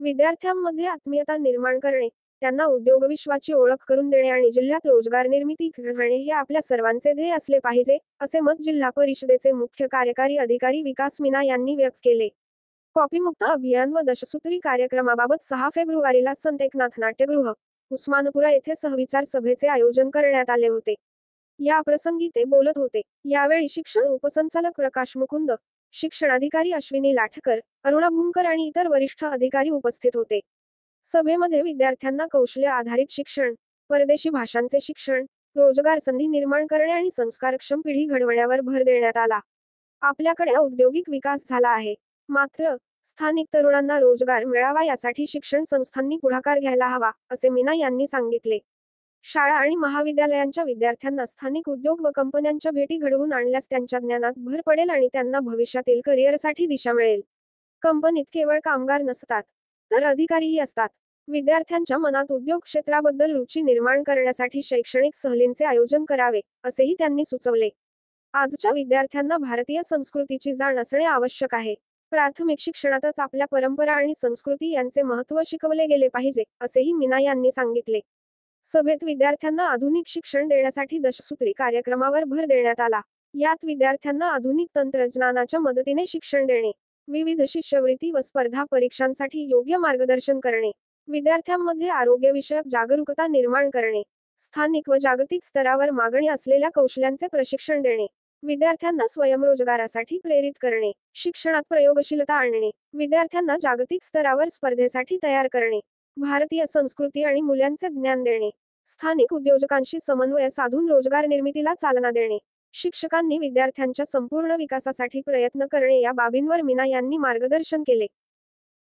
विद्यार्थ्यांमध्ये आत्मीयता निर्माण करणे, त्यांना उद्योगविश्वाची ओळख करून देणे आणि जिल्ह्यात रोजगार निर्मिती करणे हे आपल्या सर्वांचे ध्येय असले पाहिजे, असे मत जिल्हा परिषदेचे मुख्य कार्यकारी अधिकारी विकास मीना यांनी व्यक्त केले. कॉपीमुक्त अभियान व दशसूत्री कार्यक्रमाबाबत 6 फेब्रुवारीला संत एकनाथ नाट्यगृह, उस्मानपुरा येथे सहविचार सभेचे आयोजन करण्यात आले होते. या प्रसंगी ते बोलत होते. यावेळी शिक्षण उपसंचालक प्रकाश मुकुंद, शिक्षणाधिकारी अश्विनी लाठकर, अरुणा भूमकर आणि इतर वरिष्ठ अधिकारी उपस्थित होते. सभेमध्ये विद्यार्थ्यांना कौशल्य आधारित शिक्षण, परदेशी भाषांचे शिक्षण, रोजगार संधी निर्माण करणे आणि संस्कारक्षम पिढी घडवण्यावर भर देण्यात आला. आपल्याकडे औद्योगिक विकास झाला आहे. मात्र स्थानिक तरुणांना रोजगार मिळावा यासाठी शिक्षण संस्थांनी पुढाकार घ्यायला हवा, असे मीना यांनी सांगितले. शाळा आणि महाविद्यालयांच्या विद्यार्थ्यांना स्थानिक उद्योग व कंपन्यांच्या भेटी घडवून आणल्यास त्यांच्या ज्ञानात भर पडेल आणि त्यांना भविष्यातील करिअरसाठी दिशा मिळेल. कंपनीत केवळ कामगार नसतात, तर अधिकारीही असतात. विद्यार्थ्यांच्या मनात उद्योग क्षेत्राबद्दल रुची निर्माण करण्यासाठी शैक्षणिक सहलींचे आयोजन करावे, असेही त्यांनी सुचवले. आजच्या विद्यार्थ्यांना भारतीय संस्कृतीची जाण असणे आवश्यक आहे. प्राथमिक शिक्षणातच आपल्या परंपरा आणि संस्कृती यांचे महत्त्व शिकवले गेले पाहिजे, असेही मीना यांनी सांगितले. सभेत विद्यार्थ्यांना आधुनिक शिक्षण देण्यासाठी दशसूत्री कार्यक्रमावर भर देण्यात आला. यात विद्यार्थ्यांना आधुनिक तंत्रज्ञानाच्या मदतीने शिक्षण देणे, विविध शिष्यवृत्ती व स्पर्धा परीक्षांसाठी योग्य मार्गदर्शन करणे, विद्यार्थ्यांमध्ये आरोग्यविषयक जागरूकता निर्माण करणे, स्थानिक व जागतिक स्तरावर मागणी असलेल्या कौशल्यांचे प्रशिक्षण देणे, विद्यार्थ्यांना स्वयंरोजगारासाठी प्रेरित करणे, शिक्षणात प्रयोगशीलता आणणे, विद्यार्थ्यांना जागतिक स्तरावर स्पर्धेसाठी तयार करणे, भारतीय संस्कृती आणि मूल्यांचे ज्ञान देणे, स्थानिक उद्योजकांशी समन्वय साधून रोजगार निर्मितीला चालना देणे, शिक्षकांनी विद्यार्थ्यांच्या संपूर्ण विकासासाठी प्रयत्न करणे या बाबींवर मीना यांनी मार्गदर्शन केले.